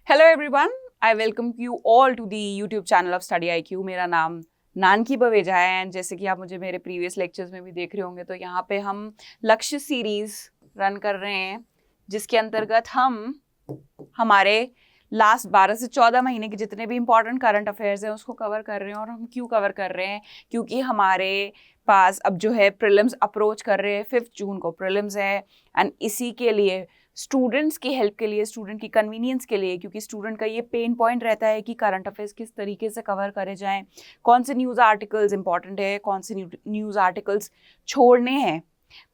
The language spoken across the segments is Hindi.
Hello everyone, I welcome you all to the YouTube channel of study IQ। मेरा नाम नानकी बवेजा है एंड जैसे कि आप मुझे मेरे प्रीवियस लेक्चर्स में भी देख रहे होंगे तो यहाँ पे हम लक्ष्य सीरीज रन कर रहे हैं जिसके अंतर्गत हम हमारे लास्ट 12 से 14 महीने के जितने भी इंपॉर्टेंट करंट अफेयर्स हैं उसको कवर कर रहे हैं। और हम क्यों कवर कर रहे हैं? क्योंकि हमारे पास अब जो है प्रीलिम्स अप्रोच कर रहे हैं। 5 जून को प्रीलिम्स है एंड इसी के लिए स्टूडेंट्स की हेल्प के लिए, स्टूडेंट की कन्वीनियंस के लिए, क्योंकि स्टूडेंट का ये पेन पॉइंट रहता है कि करंट अफेयर्स किस तरीके से कवर करे जाएं, कौन से न्यूज़ आर्टिकल्स इंपॉर्टेंट है, कौन से न्यूज़ आर्टिकल्स छोड़ने हैं।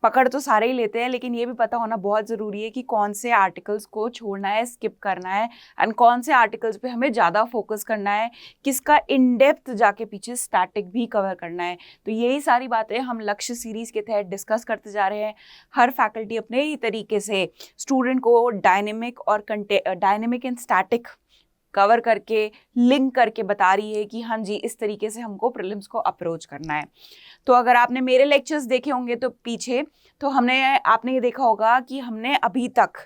पकड़ तो सारे ही लेते हैं लेकिन ये भी पता होना बहुत ज़रूरी है कि कौन से आर्टिकल्स को छोड़ना है, स्किप करना है एंड कौन से आर्टिकल्स पे हमें ज़्यादा फोकस करना है, किसका इन डेप्थ जाके पीछे स्टैटिक भी कवर करना है। तो यही सारी बातें हम लक्ष्य सीरीज़ के तहत डिस्कस करते जा रहे हैं। हर फैकल्टी अपने ही तरीके से स्टूडेंट को डायनेमिक एंड स्टैटिक कवर करके लिंक करके बता रही है कि हाँ जी इस तरीके से हमको प्रीलिम्स को अप्रोच करना है। तो अगर आपने मेरे लेक्चर्स देखे होंगे तो पीछे तो आपने ये देखा होगा कि हमने अभी तक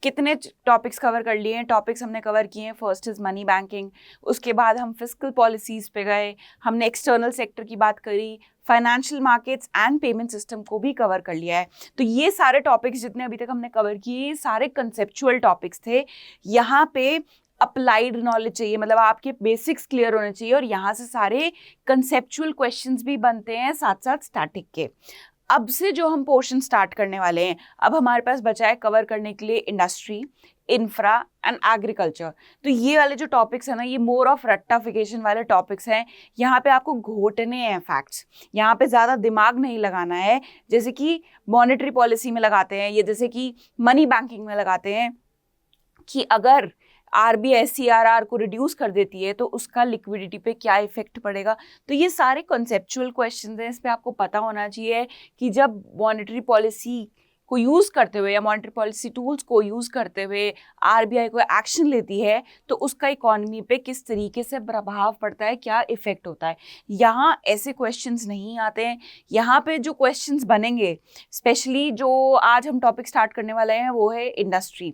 कितने टॉपिक्स कवर कर लिए हैं। टॉपिक्स हमने कवर किए हैं, फर्स्ट इज मनी बैंकिंग, उसके बाद हम फिस्कल पॉलिसीज़ पे गए, हमने एक्सटर्नल सेक्टर की बात करी, financial markets and payment system को भी कवर कर लिया है। तो ये सारे टॉपिक्स जितने अभी तक हमने कवर किए सारे कंसेप्चुअल टॉपिक्स थे। यहाँ पे अप्लाइड नॉलेज चाहिए, मतलब आपके बेसिक्स क्लियर होने चाहिए और यहाँ से सारे कंसेप्चुअल क्वेश्चंस भी बनते हैं साथ साथ स्टैटिक के। अब से जो हम पोर्शन स्टार्ट करने वाले हैं, अब हमारे पास बचा है कवर करने के लिए इंडस्ट्री, इंफ्रा एंड एग्रीकल्चर। तो ये वाले जो टॉपिक्स हैं ना, ये मोर ऑफ रट्टाफिकेशन वाले टॉपिक्स हैं। यहाँ पे आपको घोटने हैं फैक्ट्स, यहाँ पे ज़्यादा दिमाग नहीं लगाना है जैसे कि मॉनेटरी पॉलिसी में लगाते हैं, ये जैसे कि मनी बैंकिंग में लगाते हैं कि अगर RBI CRR को रिड्यूस कर देती है तो उसका लिक्विडिटी पे क्या इफेक्ट पड़ेगा। तो ये सारे कॉन्सेप्चुअल क्वेश्चंस हैं, इस पे आपको पता होना चाहिए कि जब मॉनेटरी पॉलिसी को यूज़ करते हुए या मॉनेटरी पॉलिसी टूल्स को यूज़ करते हुए RBI को एक्शन लेती है तो उसका इकोनॉमी पे किस तरीके से प्रभाव पड़ता है, क्या इफेक्ट होता है। यहाँ ऐसे क्वेश्चंस नहीं आते हैं। यहाँ पे जो क्वेश्चंस बनेंगे, स्पेशली जो आज हम टॉपिक स्टार्ट करने वाले हैं वो है इंडस्ट्री।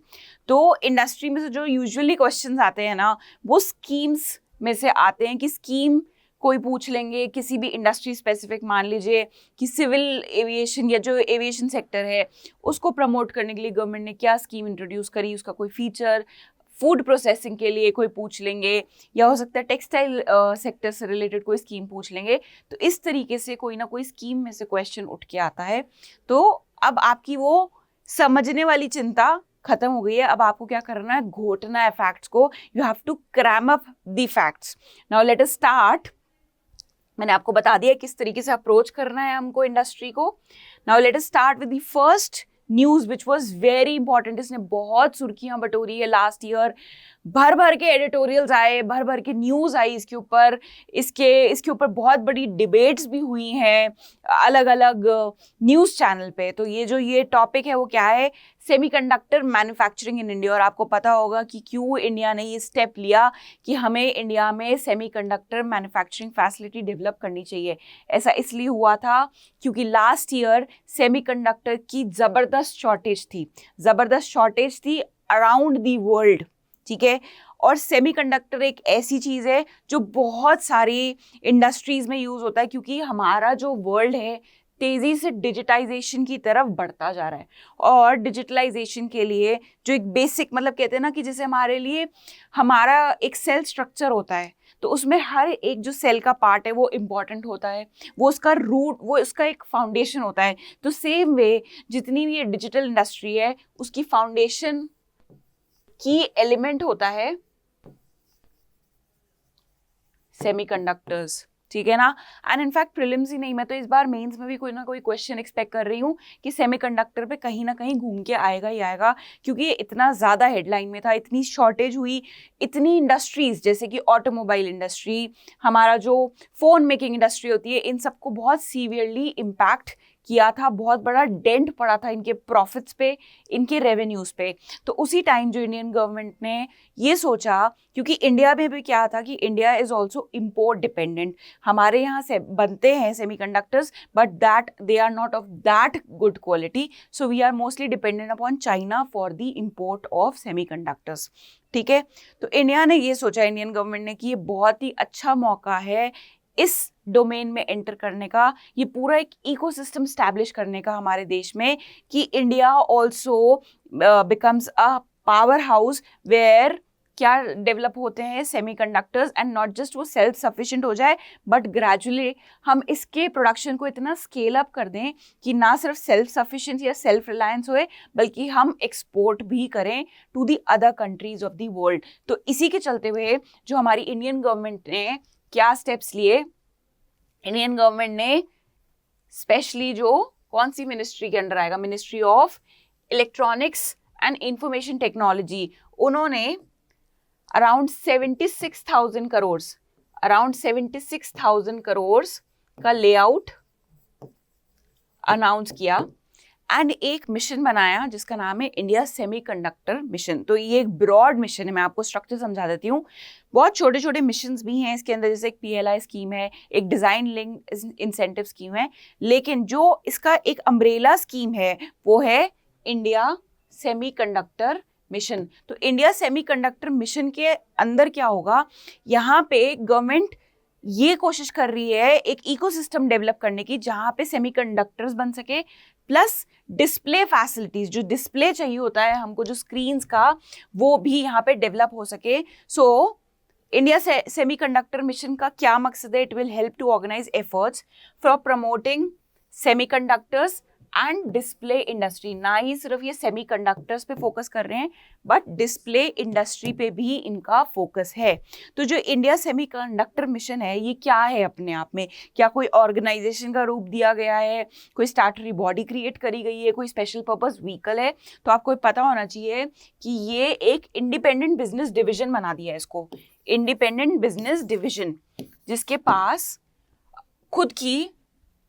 तो इंडस्ट्री में से जो यूजुअली क्वेश्चंस आते हैं ना, वो स्कीम्स में से आते हैं कि स्कीम कोई पूछ लेंगे किसी भी इंडस्ट्री स्पेसिफिक, मान लीजिए कि सिविल एविएशन या जो एविएशन सेक्टर है उसको प्रमोट करने के लिए गवर्नमेंट ने क्या स्कीम इंट्रोड्यूस करी, उसका कोई फीचर। फूड प्रोसेसिंग के लिए कोई पूछ लेंगे, या हो सकता है टेक्सटाइल सेक्टर से रिलेटेड कोई स्कीम पूछ लेंगे। तो इस तरीके से कोई ना कोई स्कीम में से क्वेश्चन उठ के आता है। तो अब आपकी वो समझने वाली चिंता खत्म हो गई है। अब आपको क्या करना है, घोटना है फैक्ट्स को। You have to cram up the facts. Now let us start. मैंने आपको बता दिया किस तरीके से अप्रोच करना है हमको इंडस्ट्री को। Now let us start with the first news which was very important. इसने बहुत सुर्खियां बटोरी है लास्ट ईयर, भर भर के एडिटोरियल्स आए, भर भर के न्यूज़ आई इसके ऊपर, इसके ऊपर बहुत बड़ी डिबेट्स भी हुई हैं अलग अलग न्यूज़ चैनल पे। तो ये टॉपिक है वो क्या है, सेमीकंडक्टर मैन्युफैक्चरिंग इन इंडिया। और आपको पता होगा कि क्यों इंडिया ने ये स्टेप लिया कि हमें इंडिया में सेमीकंडक्टर मैन्युफैक्चरिंग फैसिलिटी डेवलप करनी चाहिए। ऐसा इसलिए हुआ था क्योंकि लास्ट ईयर सेमीकंडक्टर की ज़बरदस्त शॉर्टेज थी अराउंड दी वर्ल्ड, ठीक है। और सेमीकंडक्टर एक ऐसी चीज़ है जो बहुत सारी इंडस्ट्रीज़ में यूज़ होता है क्योंकि हमारा जो वर्ल्ड है तेज़ी से डिजिटाइजेशन की तरफ बढ़ता जा रहा है। और डिजिटलाइजेशन के लिए जो एक बेसिक, मतलब कहते हैं ना कि जैसे हमारे लिए हमारा एक सेल स्ट्रक्चर होता है तो उसमें हर एक जो सेल का पार्ट है वो इम्पॉर्टेंट होता है, वो उसका रूट, वो उसका एक फाउंडेशन होता है। तो सेम वे जितनी भी ये डिजिटल इंडस्ट्री है उसकी फाउंडेशन की एलिमेंट होता है सेमीकंडक्टर्स, ठीक है ना। एंड इनफैक्ट प्रीलिम्स ही नहीं, मैं तो इस बार मेंस में भी कोई ना कोई क्वेश्चन एक्सपेक्ट कर रही हूँ कि सेमीकंडक्टर पे कहीं ना कहीं घूम के आएगा ही आएगा, क्योंकि ये इतना ज़्यादा हेडलाइन में था, इतनी शॉर्टेज हुई, इतनी इंडस्ट्रीज़ जैसे कि ऑटोमोबाइल इंडस्ट्री, हमारा जो फ़ोन मेकिंग इंडस्ट्री होती है, इन सबको बहुत सीवियरली इम्पैक्ट किया था, बहुत बड़ा डेंट पड़ा था इनके प्रॉफिट्स पे, इनके रेवेन्यूज पे। तो उसी टाइम जो इंडियन गवर्नमेंट ने ये सोचा, क्योंकि इंडिया में भी क्या था कि India is also import dependent, हमारे यहाँ से बनते हैं semiconductors but that they are not of that good quality, so we are mostly dependent upon China for the import of semiconductors. ठीक है, तो इंडिया ने ये सोचा, इंडियन गवर्नमेंट ने, कि ये बहुत ही अच्छा मौका है इस डोमेन में एंटर करने का, ये पूरा एक इकोसिस्टम स्टैब्लिश करने का हमारे देश में, कि India also becomes a power house where क्या डेवलप होते हैं सेमीकंडक्टर्स, एंड नॉट जस्ट वो सेल्फ सफिशिएंट हो जाए बट ग्रेजुअली हम इसके प्रोडक्शन को इतना स्केल अप कर दें कि ना सिर्फ सेल्फ सफिशिएंस या सेल्फ रिलायंस होए बल्कि हम एक्सपोर्ट भी करें to the other countries of the world. तो इसी के चलते हुए जो हमारी इंडियन गवर्नमेंट ने क्या स्टेप्स लिए, इंडियन गवर्नमेंट ने स्पेशली जो कौन सी मिनिस्ट्री के अंडर आएगा, ministry of electronics and information technology, उन्होंने अराउंड 76,000 करोड़ का लेआउट अनाउंस किया एंड एक मिशन बनाया जिसका नाम है इंडिया सेमीकंडक्टर मिशन। तो ये एक ब्रॉड मिशन है, मैं आपको स्ट्रक्चर समझा देती हूँ। बहुत छोटे छोटे मिशंस भी हैं इसके अंदर, जैसे एक PLI स्कीम है, एक डिजाइन लिंक इंसेंटिव स्कीम है, लेकिन जो इसका एक अम्ब्रेला स्कीम है वो है इंडिया सेमीकंडक्टर मिशन। तो इंडिया सेमीकंडक्टर मिशन के अंदर क्या होगा, यहाँ पे गवर्नमेंट ये कोशिश कर रही है एक इकोसिस्टम डेवलप करने की जहाँ पे सेमीकंडक्टर्स बन सके, प्लस डिस्प्ले फैसिलिटीज, जो डिस्प्ले चाहिए होता है हमको जो स्क्रीन्स का, वो भी यहाँ पे डेवलप हो सके। सो इंडिया सेमीकंडक्टर मिशन का क्या मकसद है, it will help to organise efforts for promoting semiconductors and display industry. ना ही सिर्फ ये सेमीकंडक्टर्स पे फोकस कर रहे हैं बट डिस्प्ले इंडस्ट्री पे भी इनका फोकस है। तो जो इंडिया सेमीकंडक्टर मिशन है ये क्या है अपने आप में, क्या कोई ऑर्गेनाइजेशन का रूप दिया गया है, कोई स्टैट्यूटरी बॉडी क्रिएट करी गई है, कोई स्पेशल पर्पस व्हीकल है? तो आपको पता होना चाहिए कि ये एक इंडिपेंडेंट बिजनेस डिविजन बना दिया है इसको, इंडिपेंडेंट बिजनेस डिविजन, जिसके पास खुद की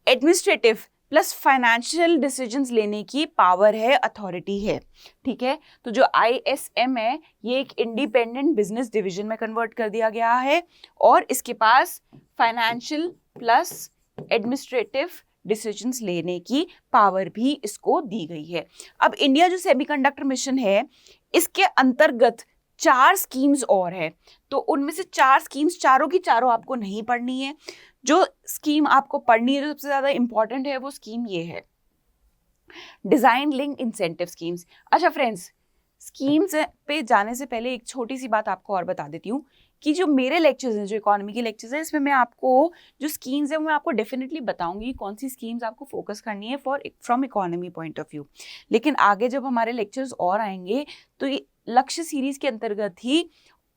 एडमिनिस्ट्रेटिव प्लस फाइनेंशियल डिसीजंस लेने की पावर है, अथॉरिटी है। ठीक है, तो जो ISM है ये एक इंडिपेंडेंट बिजनेस डिवीजन में कन्वर्ट कर दिया गया है और इसके पास फाइनेंशियल प्लस एडमिनिस्ट्रेटिव डिसीजंस लेने की पावर भी इसको दी गई है। अब इंडिया जो सेमीकंडक्टर मिशन है इसके अंतर्गत 4 स्कीम्स और है, तो उनमें से 4 स्कीम्स, चारों की चारों आपको नहीं पढ़नी है। जो स्कीम आपको पढ़नी है, जो सबसे ज्यादा इंपॉर्टेंट है, वो स्कीम ये है, डिजाइन लिंक इंसेंटिव स्कीम्स। अच्छा फ्रेंड्स, स्कीम्स पे जाने से पहले एक छोटी सी बात आपको और बता देती हूँ कि जो मेरे लेक्चर्स हैं, जो इकोनॉमी के लेक्चर्स हैं, इसमें मैं आपको जो स्कीम्स हैं वो मैं आपको डेफिनेटली बताऊंगी कौन सी स्कीम्स आपको फोकस करनी है from economy point of view. लेकिन आगे जब हमारे लेक्चर्स और आएंगे तो ये लक्ष्य सीरीज के अंतर्गत ही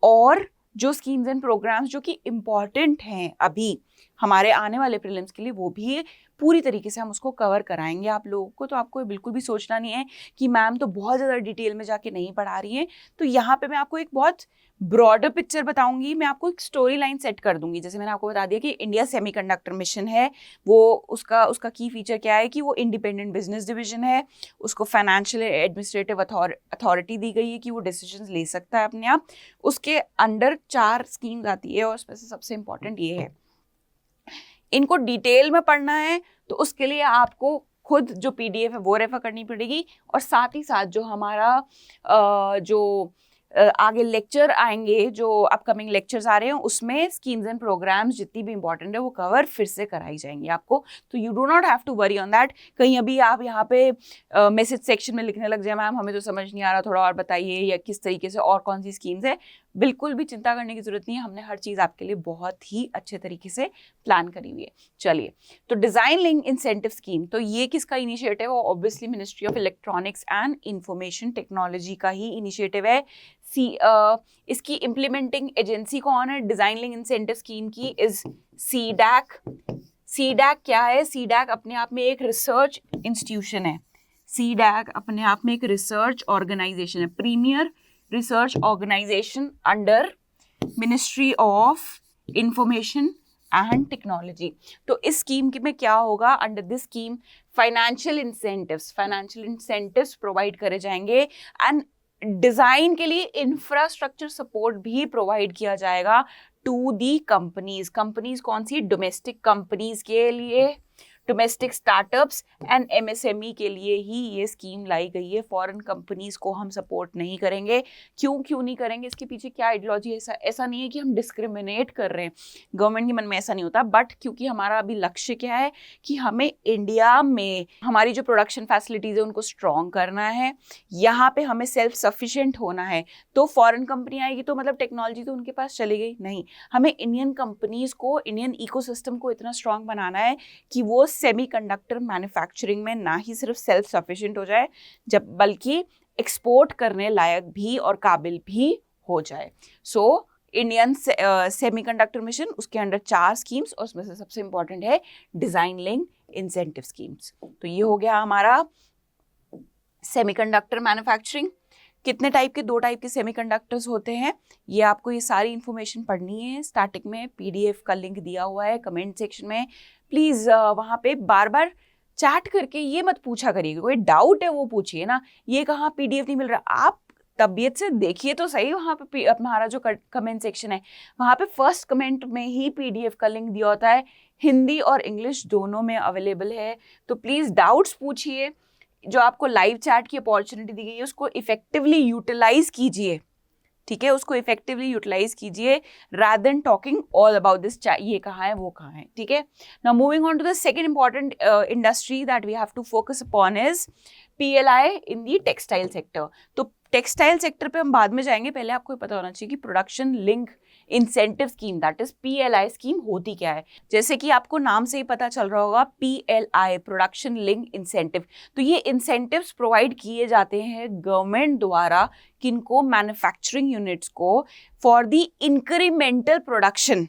और जो स्कीम्स एंड प्रोग्राम्स जो कि इम्पॉर्टेंट हैं अभी हमारे आने वाले प्रीलिम्स के लिए, वो भी पूरी तरीके से हम उसको कवर कराएंगे आप लोगों को। तो आपको बिल्कुल भी सोचना नहीं है कि मैम तो बहुत ज़्यादा डिटेल में जाके नहीं पढ़ा रही है। तो यहाँ पे मैं आपको एक बहुत ब्रॉडर पिक्चर बताऊंगी, मैं आपको एक स्टोरी लाइन सेट कर दूंगी। जैसे मैंने आपको बता दिया कि इंडिया सेमीकंडक्टर मिशन है, वो उसका की फीचर क्या है कि वो इंडिपेंडेंट बिजनेस डिवीजन है, उसको फाइनेंशियल एडमिनिस्ट्रेटिव अथॉरिटी दी गई है कि वो डिसीजंस ले सकता है अपने आप। उसके अंडर 4 स्कीम्स आती है और उसमें से सबसे इंपॉर्टेंट ये है। इनको डिटेल में पढ़ना है तो उसके लिए आपको खुद जो PDF है वो रेफर करनी पड़ेगी, और साथ ही साथ जो हमारा जो आगे लेक्चर आएंगे, जो अपकमिंग लेक्चर्स आ रहे हैं, उसमें स्कीम्स एंड प्रोग्राम्स जितनी भी इंपॉर्टेंट है वो कवर फिर से कराई जाएंगी आपको। तो you do not have to worry on that. कहीं अभी आप यहाँ पे मैसेज सेक्शन में लिखने लग जाए, मैम हमें तो समझ नहीं आ रहा, थोड़ा और बताइए, या किस तरीके से और कौन सी स्कीम्स है, बिल्कुल भी चिंता करने की जरूरत नहीं है। हमने हर चीज़ आपके लिए बहुत ही अच्छे तरीके से प्लान करी हुई है। चलिए, तो डिज़ाइन लिंक इंसेंटिव स्कीम, तो ये किसका इनिशिएटिव है? Obviously ministry of electronics and information technology का ही इनिशिएटिव है। इसकी इम्प्लीमेंटिंग एजेंसी कौन है डिज़ाइन लिंक इंसेंटिव स्कीम की? Is CDAC। CDAC क्या है? CDAC अपने आप में एक रिसर्च इंस्टीट्यूशन है। CDAC अपने आप में एक रिसर्च ऑर्गेनाइजेशन है, premier research organisation under ministry of information and technology. तो इस स्कीम में क्या होगा, under this scheme financial incentives provide करे जाएंगे एंड डिजाइन के लिए इंफ्रास्ट्रक्चर सपोर्ट भी प्रोवाइड किया जाएगा टू दी कंपनीज कौन सी, डोमेस्टिक कंपनीज के लिए, डोमेस्टिक स्टार्टअप्स एंड एमएसएमई के लिए ही ये स्कीम लाई गई है। फॉरेन कंपनीज को हम सपोर्ट नहीं करेंगे। क्यों नहीं करेंगे, इसके पीछे क्या आइडियोलॉजी है? ऐसा नहीं है कि हम डिस्क्रिमिनेट कर रहे हैं, गवर्नमेंट के मन में ऐसा नहीं होता, बट क्योंकि हमारा अभी लक्ष्य क्या है कि हमें इंडिया में हमारी जो प्रोडक्शन फैसिलिटीज है उनको स्ट्रॉन्ग करना है, यहाँ पे हमें सेल्फ सफिशिएंट होना है। तो फॉरेन कंपनी आएगी तो मतलब टेक्नोलॉजी तो उनके पास चली गई, नहीं, हमें इंडियन कंपनीज को, इंडियन इकोसिस्टम को इतना स्ट्रॉन्ग बनाना है कि वो सेमीकंडक्टर मैन्युफैक्चरिंग में ना ही सिर्फ सेल्फ सफिशिएंट हो जाए, जब बल्कि एक्सपोर्ट करने लायक भी और काबिल भी हो जाए। सो इंडियन सेमीकंडक्टर मिशन, उसके अंडर 4 स्कीम्स और उसमें से सबसे इंपॉर्टेंट है डिजाइन लिंक्ड इंसेंटिव स्कीम्स। तो ये हो गया हमारा सेमीकंडक्टर मैन्युफैक्चरिंग। कितने टाइप के, 2 टाइप के सेमीकंडक्टर्स होते हैं, ये आपको ये सारी इंफॉर्मेशन पढ़नी है। स्टार्टिंग में पीडीएफ का लिंक दिया हुआ है कमेंट सेक्शन में, प्लीज़ वहाँ पे बार बार चैट करके ये मत पूछा करिएगा, कोई डाउट है वो पूछिए ना, ये कहाँ पीडीएफ नहीं मिल रहा, आप तबीयत से देखिए तो सही। वहाँ पे हमारा जो कमेंट सेक्शन है वहाँ पे फर्स्ट कमेंट में ही पीडीएफ का लिंक दिया होता है, हिंदी और इंग्लिश दोनों में अवेलेबल है। तो प्लीज़ डाउट्स पूछिए, जो आपको लाइव चैट की अपॉर्चुनिटी दी गई है उसको इफेक्टिवली यूटिलाइज कीजिए, ठीक है, उसको इफेक्टिवली यूटिलाइज कीजिए rather than talking all about this, ये कहाँ है वो कहाँ है, ठीक है। Now moving on to the second important industry that we have to focus upon is PLI in the textile sector. तो टेक्सटाइल सेक्टर पे हम बाद में जाएंगे, पहले आपको पता होना चाहिए कि production link incentive scheme that is PLI scheme होती क्या है। जैसे कि आपको नाम से ही पता चल रहा होगा, पीएलआई प्रोडक्शन लिंक इंसेंटिव। तो ये इंसेंटिव्स प्रोवाइड किए जाते हैं गवर्नमेंट द्वारा, किनको, मैन्युफैक्चरिंग यूनिट्स को, फॉर द इंक्रीमेंटल प्रोडक्शन।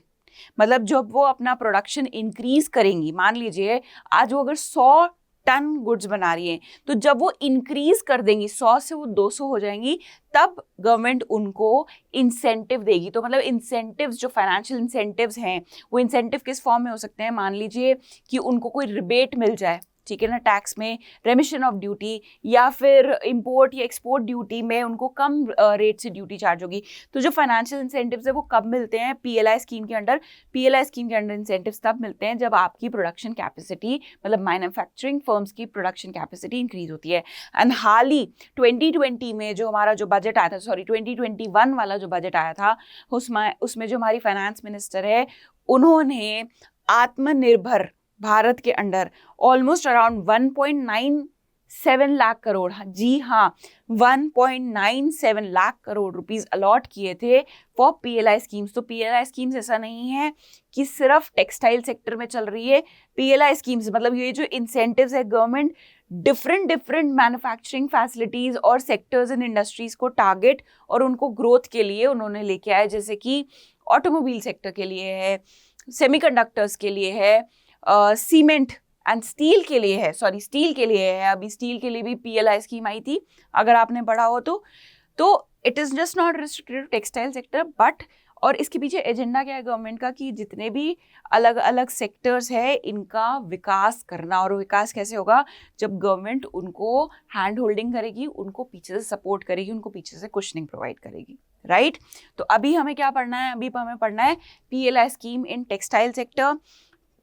मतलब जब वो अपना प्रोडक्शन इंक्रीज करेंगी, मान लीजिए आज वो अगर 100 टन गुड्स बना रही है, तो जब वो इंक्रीज कर देंगी 100 से वो 200 हो जाएंगी, तब गवर्नमेंट उनको इंसेंटिव देगी। तो मतलब इंसेंटिव्स, जो फाइनेंशियल इंसेंटिव्स हैं, वो इंसेंटिव किस फॉर्म में हो सकते हैं, मान लीजिए कि उनको कोई रिबेट मिल जाए, ठीक है ना, टैक्स में, रेमिशन ऑफ ड्यूटी, या फिर इंपोर्ट या एक्सपोर्ट ड्यूटी में उनको कम रेट से ड्यूटी चार्ज होगी। तो जो फाइनेंशियल इंसेंटिव्स है वो कब मिलते हैं, पीएलआई स्कीम के अंडर। पीएलआई स्कीम के अंडर इंसेंटिव्स तब मिलते हैं जब आपकी प्रोडक्शन कैपेसिटी, मतलब मैन्युफैक्चरिंग फर्म्स की प्रोडक्शन कैपेसिटी इंक्रीज होती है। एंड हाल ही 2020 में जो हमारा जो बजट आया था, 2021 वाला जो बजट आया था, उसमें जो हमारी फाइनेंस मिनिस्टर है, उन्होंने आत्मनिर्भर भारत के under almost around 1.97 lakh crore, जी हाँ 1.97 लाख करोड़ रुपीस अलॉट किए थे फॉर पीएलआई स्कीम्स। तो पीएलआई स्कीम्स ऐसा नहीं है कि सिर्फ टेक्सटाइल सेक्टर में चल रही है। पीएलआई स्कीम्स मतलब ये जो इंसेंटिव्स है, गवर्नमेंट डिफरेंट मैन्युफैक्चरिंग फैसिलिटीज और सेक्टर्स एंड इंडस्ट्रीज को टारगेट और उनको ग्रोथ के लिए उन्होंने लेके आए, जैसे कि ऑटोमोबाइल सेक्टर के लिए है, सेमीकंडक्टर्स के लिए है, सीमेंट एंड स्टील के लिए है, स्टील के लिए है। अभी स्टील के लिए भी पीएलआई स्कीम आई थी, अगर आपने पढ़ा हो तो it is just not restricted to textile sector, but और इसके पीछे एजेंडा क्या है गवर्नमेंट का, कि जितने भी अलग अलग सेक्टर्स है इनका विकास करना। और विकास कैसे होगा, जब गवर्नमेंट उनको हैंड होल्डिंग करेगी, उनको पीछे से सपोर्ट करेगी, उनको पीछे से कुशनिंग प्रोवाइड करेगी, राइट। तो अभी हमें क्या पढ़ना है, अभी हमें पढ़ना है PLI scheme in textile sector.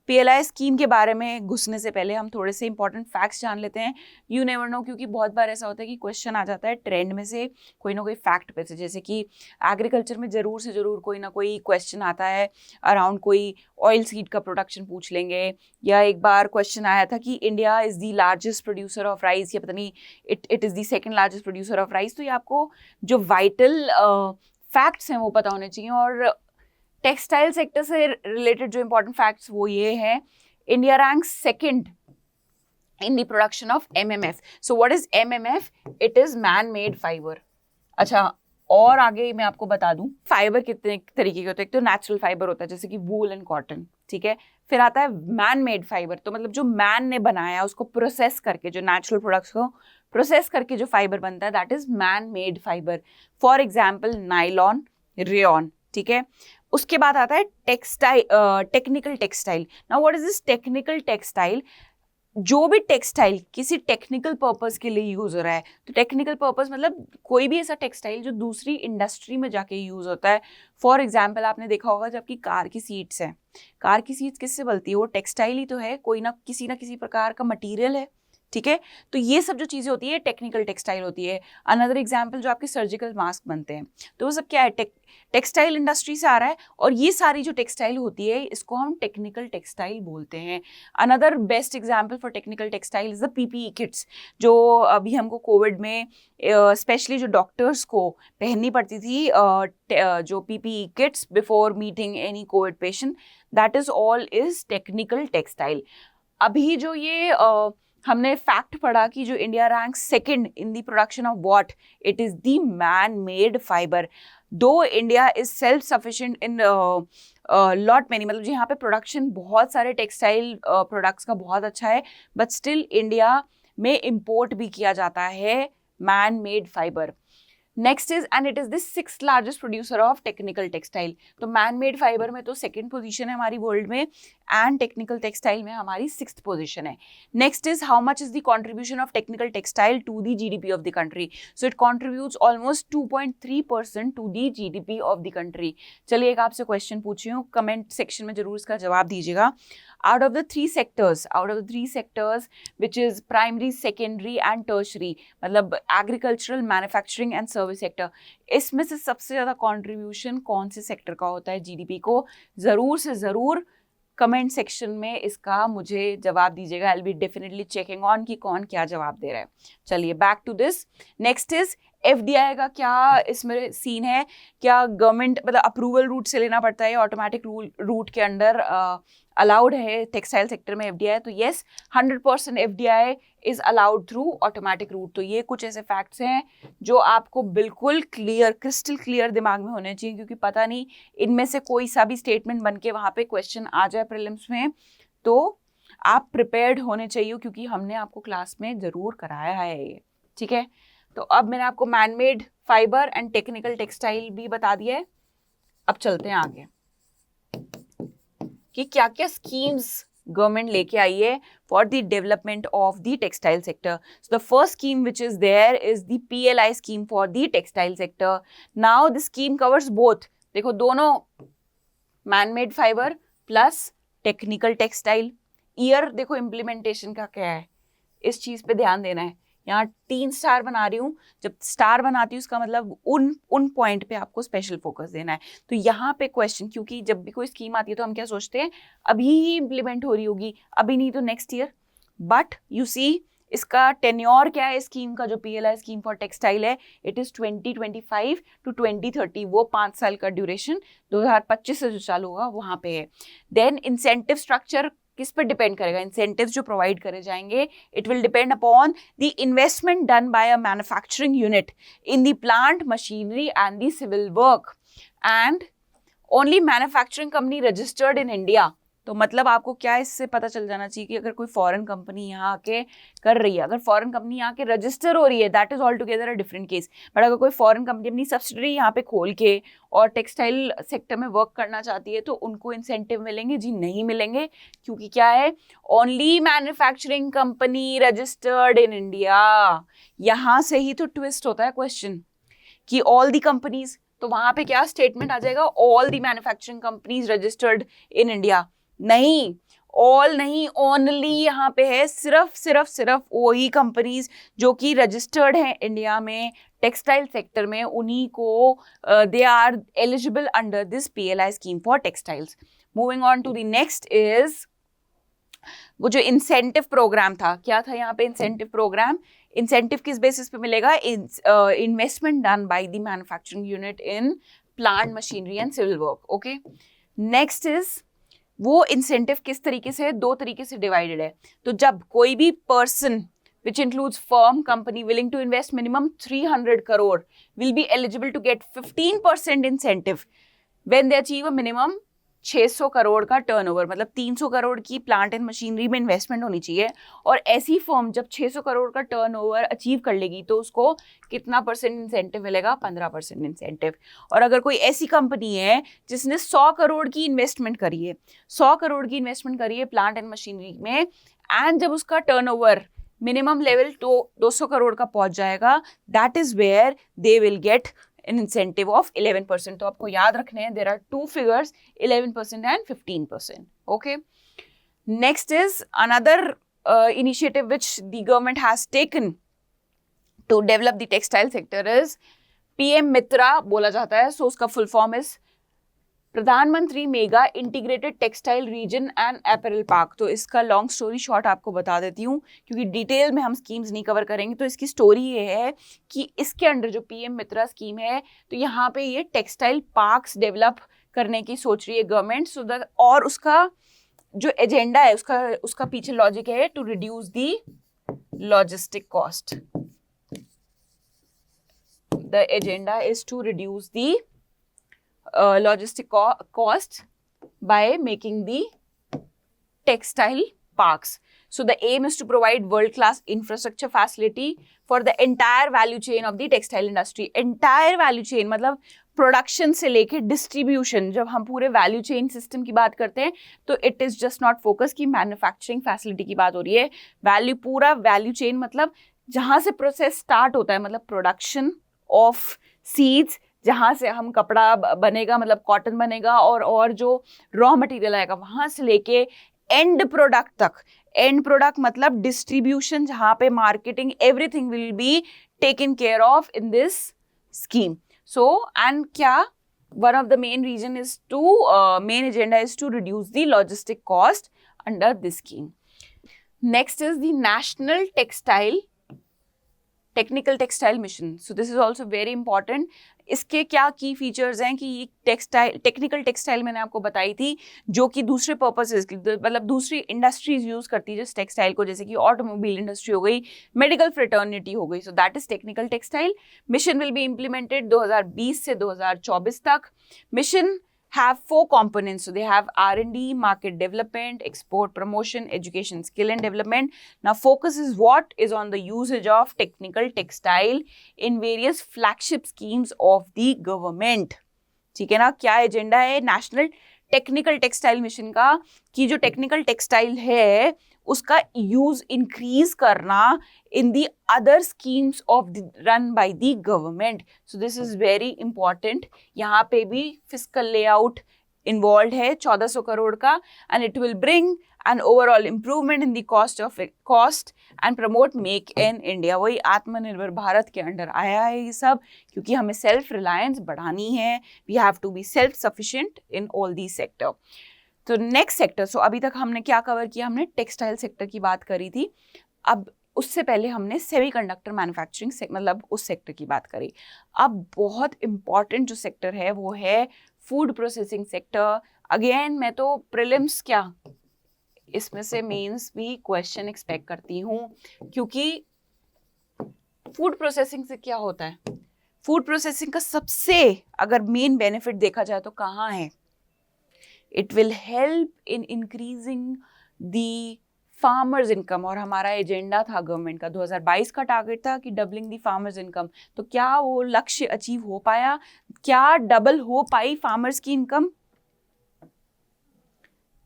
PLI scheme के बारे में घुसने से पहले हम थोड़े से इंपॉर्टेंट फैक्ट्स जान लेते हैं। यू नेवर नो, क्योंकि बहुत बार ऐसा होता है कि क्वेश्चन आ जाता है ट्रेंड में से कोई ना कोई फैक्ट पे से, जैसे कि एग्रीकल्चर में ज़रूर से ज़रूर कोई ना कोई क्वेश्चन आता है अराउंड कोई ऑयल सीड का प्रोडक्शन पूछ लेंगे, या एक बार क्वेश्चन आया था कि India is the largest producer of rice, या पता नहीं it is the second largest producer of rice. तो ये आपको जो वाइटल फैक्ट्स हैं वो पता होने चाहिए। और टेक्सटाइल सेक्टर से रिलेटेड जो इंपॉर्टेंट फैक्ट्स वो ये है, India ranks second in the production of MMF. So what is MMF, it is man made fibre. अच्छा, और आगे मैं आपको बता दूं फाइबर कितने तरीके के होते हैं। एक तो नेचुरल फाइबर होता है जैसे कि वूल एंड कॉटन, ठीक है, फिर आता है मैन मेड फाइबर, तो मतलब जो मैन ने बनाया उसको प्रोसेस करके, जो नेचुरल प्रोडक्ट्स को प्रोसेस करके जो फाइबर बनता है, that is man made fibre. For example nylon, rayon, ठीक है। उसके बाद आता है textile, technical textile. Now what is this technical textile? जो भी टेक्सटाइल किसी टेक्निकल पर्पस के लिए यूज हो रहा है, तो टेक्निकल पर्पस मतलब कोई भी ऐसा टेक्सटाइल जो दूसरी इंडस्ट्री में जाके यूज होता है। फॉर एग्जाम्पल आपने देखा होगा जबकि कार की सीट्स हैं, कार की सीट्स किससे बनती है? वो टेक्सटाइल ही तो है, कोई ना किसी प्रकार का मटीरियल है, ठीक है। तो ये सब जो चीजें होती है टेक्निकल टेक्सटाइल होती है। अनदर एग्जाम्पल जो आपके सर्जिकल मास्क बनते हैं, तो वो सब क्या है? टेक्सटाइल इंडस्ट्री से आ रहा है, और ये सारी जो टेक्सटाइल होती है इसको हम टेक्निकल टेक्सटाइल बोलते हैं। Another best example for technical textile is the PPE kits, जो अभी हमको कोविड में स्पेशली जो डॉक्टर्स को पहननी पड़ती थी, जो PPE kits before meeting any COVID patient, that is all is technical textile. अभी जो ये हमने फैक्ट पढ़ा कि जो India rank second in the production of what, it is the man made fibre. दो India is self sufficient in lot many, मतलब यहाँ पे प्रोडक्शन बहुत सारे टेक्सटाइल प्रोडक्ट्स का बहुत अच्छा है, बट स्टिल इंडिया में इंपोर्ट भी किया जाता है man made fibre. Next is, and it is the 6th largest producer of technical textile. तो मैन मेड फाइबर में तो 2nd पोजीशन है हमारी वर्ल्ड में, एंड टेक्निकल टेक्सटाइल में हमारी 6th पोजीशन है। Next is, how much is the contribution of technical textile to the GDP of the country? So it contributes almost 2.3% to the GDP of the country. चलिए एक आपसे क्वेश्चन पूछी हूँ, कमेंट सेक्शन में जरूर इसका जवाब दीजिएगा। out of the three sectors which is primary, secondary and tertiary, मतलब agricultural, manufacturing and service sector, इसमें से सबसे ज़्यादा contribution कौन से सेक्टर का होता है जीडीपी को? ज़रूर से ज़रूर कमेंट सेक्शन में इसका मुझे जवाब दीजिएगा। I will be definitely checking on कि कौन क्या जवाब दे रहा है। चलिए back to this. Next is FDI का क्या इसमें सीन है? क्या गवर्नमेंट मतलब अप्रूवल रूट से लेना पड़ता है, ऑटोमेटिक रूट के अंडर अलाउड है टेक्सटाइल सेक्टर में एफडीआई? तो yes, 100% FDI is allowed through automatic route. तो ये कुछ ऐसे फैक्ट्स हैं जो आपको बिल्कुल क्लियर, क्रिस्टल क्लियर दिमाग में होने चाहिए, क्योंकि पता नहीं इनमें से कोई सा भी स्टेटमेंट बन के वहाँ पे क्वेश्चन आ जाए प्रीलिम्स में, तो आप प्रिपेयर्ड होने चाहिए, क्योंकि हमने आपको क्लास में ज़रूर कराया है ये, ठीक है। तो अब मैंने आपको manmade fibre and technical textile भी बता दिया है। अब चलते हैं आगे कि क्या क्या स्कीम्स गवर्नमेंट लेके आई है for the development of the textile sector. So the first scheme which is there is the PLI scheme for the textile sector. Now the scheme covers both, देखो दोनों, manmade fibre plus technical textile. Year देखो इम्प्लीमेंटेशन का क्या है, इस चीज पे ध्यान देना है। यहाँ 3 स्टार बना रही हूँ, जब स्टार बनाती हूँ उसका मतलब उन पॉइंट पे आपको स्पेशल फोकस देना है। तो यहाँ पे क्वेश्चन, क्योंकि जब भी कोई स्कीम आती है तो हम क्या सोचते हैं अभी ही इम्प्लीमेंट हो रही होगी, अभी नहीं तो next year, but you see इसका टेन्योर क्या है स्कीम का, जो PLI स्कीम फॉर टेक्सटाइल है, इट इज 2025 टू 2030, वो 5 साल का ड्यूरेशन 2025 से जो चालू होगा वहाँ पे है। देन इंसेंटिव स्ट्रक्चर किस पर डिपेंड करेगा? इंसेंटिव्स जो प्रोवाइड करे जाएंगे, it will depend upon the investment done by a manufacturing unit in the plant, machinery and the civil work, and only manufacturing company registered in India. तो मतलब आपको क्या इससे पता चल जाना चाहिए कि अगर कोई फॉरेन कंपनी यहाँ आके कर रही है, अगर फॉरेन कंपनी यहाँ के रजिस्टर हो रही है, that is all together a different case. But अगर कोई फॉरेन कंपनी अपनी सब्सिडरी यहाँ पे खोल के और टेक्सटाइल सेक्टर में वर्क करना चाहती है, तो उनको इंसेंटिव मिलेंगे? जी नहीं मिलेंगे, क्योंकि क्या है, only manufacturing company registered in India. यहाँ से ही तो ट्विस्ट होता है क्वेश्चन कि ऑल दी कंपनीज, तो वहां पे क्या स्टेटमेंट आ जाएगा? All the manufacturing companies registered in India. नहीं, ऑल नहीं, ओनली यहाँ पे है, सिर्फ वही कंपनीज जो कि रजिस्टर्ड हैं इंडिया में टेक्सटाइल सेक्टर में, उन्हीं को they are eligible under this PLI scheme for textiles. Moving on to the next is, वो जो इंसेंटिव प्रोग्राम था, क्या था यहाँ पे इंसेंटिव प्रोग्राम? इंसेंटिव किस बेसिस पे मिलेगा? Investment done by the manufacturing unit in plant, machinery and civil work. Okay, next is, वो इंसेंटिव किस तरीके से है? 2 तरीके से डिवाइडेड है। तो जब कोई भी person which includes firm company willing to invest minimum 300 crore will be eligible to get 15% incentive when they achieve a minimum 600 crore का टर्नओवर, मतलब 300 करोड़ की प्लांट एंड मशीनरी में इन्वेस्टमेंट होनी चाहिए। और ऐसी फर्म जब 600 करोड़ का टर्नओवर अचीव कर लेगी तो उसको कितना परसेंट इंसेंटिव मिलेगा? 15% इंसेंटिव। और अगर कोई ऐसी कंपनी है जिसने 100 करोड़ की इन्वेस्टमेंट करी है, 100 करोड़ की इन्वेस्टमेंट करी है प्लांट एंड मशीनरी में, एंड जब उसका टर्नओवर मिनिमम लेवल तो 200 करोड़ का पहुंच जाएगा, that is where they will get an incentive of 11%. तो आपको याद रखने हैं, there are two figures, 11% and 15%. Okay. Next is another initiative which the government has taken to develop the textile sector is PM Mitra बोला जाता है. So उसका full form is प्रधानमंत्री mega integrated textile reason and apparel park. तो इसका लॉन्ग स्टोरी शॉर्ट आपको बता देती हूँ क्योंकि डिटेल में हम स्कीम्स नहीं कवर करेंगे। तो इसकी स्टोरी ये है कि इसके अंडर जो पीएम मित्रा स्कीम है, तो यहाँ पे ये टेक्सटाइल पार्क्स डेवलप करने की सोच रही है गवर्नमेंट। सो दैट, और उसका जो एजेंडा है उसका पीछे लॉजिक है to reduce the logistic cost. The agenda is to reduce the logistic cost by making the textile parks. So the aim is to provide world-class infrastructure facility for the entire value chain of the textile industry. Entire value chain मतलब प्रोडक्शन से लेके डिस्ट्रीब्यूशन। जब हम पूरे वैल्यू चेन सिस्टम की बात करते हैं तो it is just not focus की मैन्युफैक्चरिंग फैसिलिटी की बात हो रही है। पूरा वैल्यू चेन मतलब जहाँ से प्रोसेस स्टार्ट होता है, मतलब प्रोडक्शन ऑफ सीड्स, जहाँ से हम कपड़ा बनेगा मतलब कॉटन बनेगा, और जो रॉ मटेरियल आएगा वहाँ से लेके एंड प्रोडक्ट तक। एंड प्रोडक्ट मतलब डिस्ट्रीब्यूशन, जहाँ पे marketing, everything will be taken care of in this scheme. So and क्या one of the main reason is to main agenda is to reduce the logistic cost under this scheme. Next is the national technical textile mission. So this is also very important. इसके क्या की फीचर्स हैं कि टेक्निकल टेक्सटाइल मैंने आपको बताई थी, जो कि दूसरे पर्पसेस, मतलब दूसरी इंडस्ट्रीज यूज करती है जिस टेक्सटाइल को, जैसे कि ऑटोमोबाइल इंडस्ट्री हो गई, मेडिकल फ्रेटर्निटी हो गई। So that is technical textile mission will be implemented 2020 से 2024 तक। Mission have 4 components. So they have R&D, market development, export promotion, education, skill and development. Now focus is what is on the usage of technical textile in various flagship schemes of the government. ठीक है ना? क्या एजेंडा है नेशनल टेक्निकल टेक्सटाइल मिशन का? कि जो टेक्निकल टेक्सटाइल है उसका यूज इंक्रीज करना in the other schemes of run by the government. So this is very important. यहाँ पे भी फिस्कल लेआउट इन्वॉल्व है 1400 करोड़ का, and it will bring an overall improvement in the cost and promote make in India. वही आत्मनिर्भर भारत के अंडर आया है ये सब, क्योंकि हमें सेल्फ रिलायंस बढ़ानी है। We have to be self sufficient in all the sector. तो नेक्स्ट सेक्टर, सो अभी तक हमने क्या कवर किया? हमने टेक्सटाइल सेक्टर की बात करी थी। अब उससे पहले हमने सेमीकंडक्टर मैन्युफैक्चरिंग मतलब उस सेक्टर की बात करी। अब बहुत इंपॉर्टेंट जो सेक्टर है वो है फूड प्रोसेसिंग सेक्टर। अगेन मैं तो प्रीलिम्स क्या इसमें से मेंस भी क्वेश्चन एक्सपेक्ट करती हूँ, क्योंकि फूड प्रोसेसिंग से क्या होता है? फूड प्रोसेसिंग का सबसे अगर मेन बेनिफिट देखा जाए तो कहाँ है? It will help in increasing the farmers income। और हमारा एजेंडा था गवर्नमेंट का, 2022 का टारगेट था कि डबलिंग दी फार्मर्स इनकम। तो क्या वो लक्ष्य अचीव हो पाया? क्या डबल हो पाई फार्मर्स की इनकम?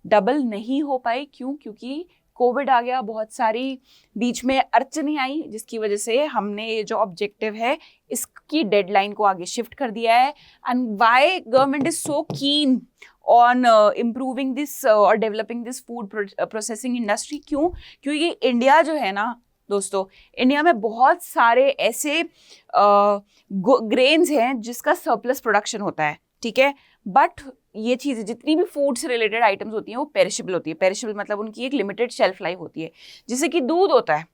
डबल नहीं हो पाई। क्यों? क्योंकि कोविड आ गया, बहुत सारी बीच में अड़चनें आई, जिसकी वजह से हमने ये जो ऑब्जेक्टिव है इसकी डेडलाइन को आगे शिफ्ट कर दिया है। And why government is so कीन on improving this or developing this food processing industry? क्यों? क्योंकि इंडिया जो है ना दोस्तों, इंडिया में बहुत सारे ऐसे ग्रेन्स हैं जिसका सरप्लस प्रोडक्शन होता है, ठीक है? बट ये चीज़ें जितनी भी फूड से रिलेटेड आइटम्स होती हैं वो पेरिशेबल होती है। पेरिशेबल मतलब उनकी एक लिमिटेड शेल्फ लाइफ होती है। जैसे कि दूध होता है,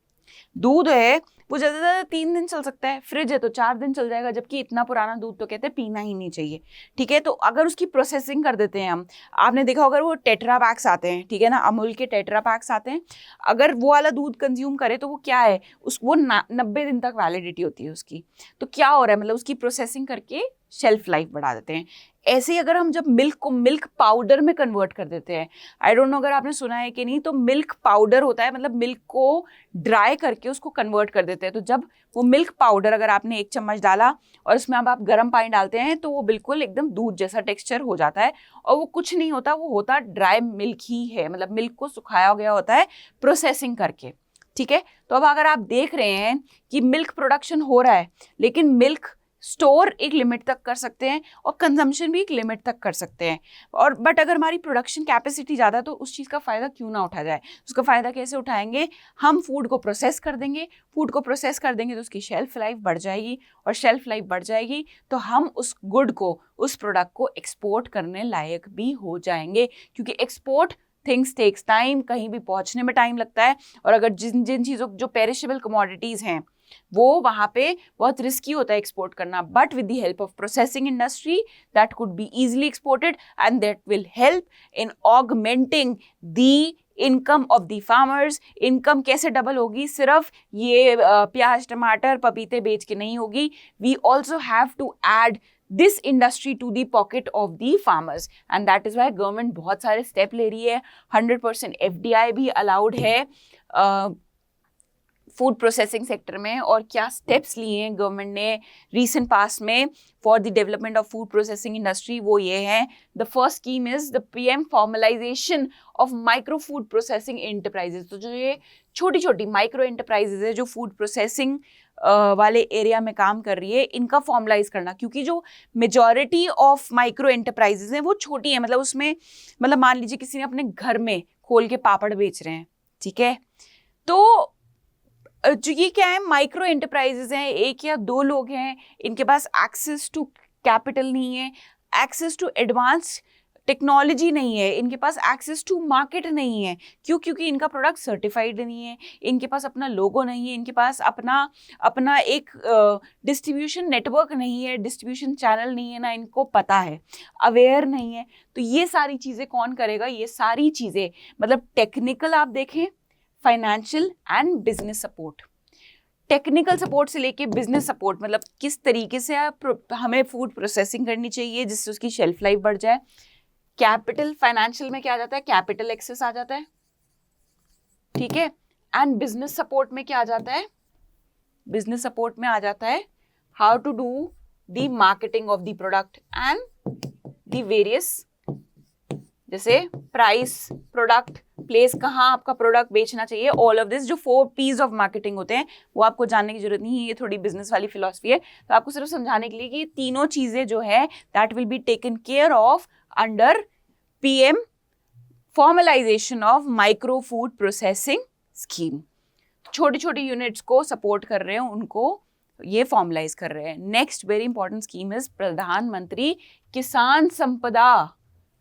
दूध है वो ज़्यादा से ज़्यादा 3 दिन चल सकता है, फ्रिज है तो 4 दिन चल जाएगा, जबकि इतना पुराना दूध तो कहते हैं पीना ही नहीं चाहिए, ठीक है? तो अगर उसकी प्रोसेसिंग कर देते हैं हम, आपने देखा होगा वो टेट्रा पैक्स आते हैं, ठीक है ना? अमूल के टेट्रा पैक्स आते हैं, अगर वो वाला दूध कंज्यूम करे तो वो क्या है, वो 90 दिन तक वैलिडिटी होती है उसकी। तो क्या हो रहा है, मतलब उसकी प्रोसेसिंग करके शेल्फ लाइफ बढ़ा देते हैं। ऐसे ही अगर हम जब मिल्क को मिल्क पाउडर में कन्वर्ट कर देते हैं, आई डोंट नो अगर आपने सुना है कि नहीं, तो मिल्क पाउडर होता है, मतलब मिल्क को ड्राई करके उसको कन्वर्ट कर देते हैं। तो जब वो मिल्क पाउडर अगर आपने 1 चम्मच डाला और उसमें अब आप गर्म पानी डालते हैं तो वो बिल्कुल एकदम दूध जैसा टेक्सचर हो जाता है, और वो कुछ नहीं होता, वो होता ड्राई मिल्क ही है, मतलब मिल्क को सुखाया गया होता है प्रोसेसिंग करके। ठीक है, तो अब अगर आप देख रहे हैं कि मिल्क प्रोडक्शन हो रहा है, लेकिन मिल्क स्टोर एक लिमिट तक कर सकते हैं और कंजम्पशन भी एक लिमिट तक कर सकते हैं, और बट अगर हमारी प्रोडक्शन कैपेसिटी ज़्यादा है तो उस चीज़ का फ़ायदा क्यों ना उठा जाए। उसका फ़ायदा कैसे उठाएंगे, हम फूड को प्रोसेस कर देंगे, फूड को प्रोसेस कर देंगे तो उसकी शेल्फ लाइफ बढ़ जाएगी, और शेल्फ लाइफ बढ़ जाएगी तो हम उस गुड को, उस प्रोडक्ट को एक्सपोर्ट करने लायक भी हो जाएंगे, क्योंकि एक्सपोर्ट थिंग्स टेक्स टाइम, कहीं भी पहुंचने में टाइम लगता है, और अगर जिन जिन चीज़ों जो पेरिशेबल कमोडिटीज़ हैं वो वहाँ पे बहुत रिस्की होता है एक्सपोर्ट करना, but with the help of processing industry that could be easily exported and that will help in augmenting the income of the farmers. Income कैसे डबल होगी, सिर्फ ये प्याज टमाटर पपीते बेच के नहीं होगी, we also have to add this industry to the pocket of the farmers, and that is why government बहुत सारे स्टेप ले रही है। 100% FDI भी अलाउड है फूड प्रोसेसिंग सेक्टर में, और क्या स्टेप्स लिए हैं गवर्नमेंट ने रिसेंट पास्ट में for the development of food processing industry, वो ये है। The first scheme is the PM formalisation of micro food processing enterprises. तो जो ये छोटी छोटी माइक्रो एंटरप्राइजेज है जो फूड प्रोसेसिंग वाले एरिया में काम कर रही है, इनका फॉर्मलाइज करना, क्योंकि जो मेजॉरिटी ऑफ माइक्रो एंटरप्राइजेज हैं वो छोटी हैं, मतलब उसमें, मतलब मान लीजिए किसी ने अपने घर में खोल के पापड़ बेच रहे हैं, ठीक है, तो जो ये क्या है, माइक्रो एंटरप्राइजेज हैं, 1 या 2 लोग हैं, इनके पास एक्सेस टू कैपिटल नहीं है, एक्सेस टू एडवांस टेक्नोलॉजी नहीं है, इनके पास एक्सेस टू मार्केट नहीं है। क्यों? क्योंकि इनका प्रोडक्ट सर्टिफाइड नहीं है, इनके पास अपना लोगो नहीं है, इनके पास अपना एक डिस्ट्रीब्यूशन नेटवर्क नहीं है, डिस्ट्रीब्यूशन चैनल नहीं है, ना इनको पता है, अवेयर नहीं है। तो ये सारी चीज़ें कौन करेगा? ये सारी चीज़ें, मतलब टेक्निकल आप देखें, financial and business support. Technical support से लेके बिजनेस सपोर्ट, मतलब किस तरीके से हमें फूड प्रोसेसिंग करनी चाहिए जिससे उसकी शेल्फ लाइफ बढ़ जाए। कैपिटल, फाइनेंशियल में क्या आ जाता है? कैपिटल एक्सेस आ जाता है, ठीक है। एंड बिजनेस सपोर्ट में क्या आ जाता है? बिजनेस सपोर्ट में आ जाता है how to do the marketing of the product and the various, जैसे प्राइस, प्रोडक्ट प्लेस, कहाँ आपका प्रोडक्ट बेचना चाहिए, ऑल ऑफ दिस जो 4 P's ऑफ मार्केटिंग होते हैं वो आपको जानने की जरूरत नहीं है, ये थोड़ी बिजनेस वाली फिलॉसफी है। तो आपको सिर्फ समझाने के लिए कि ये तीनों चीजें जो है that will be taken care of under PM formalisation of micro food processing scheme. छोटी छोटी यूनिट्स को सपोर्ट कर रहे हैं, उनको ये फॉर्मलाइज कर रहे हैं। Next very important scheme is प्रधानमंत्री किसान संपदा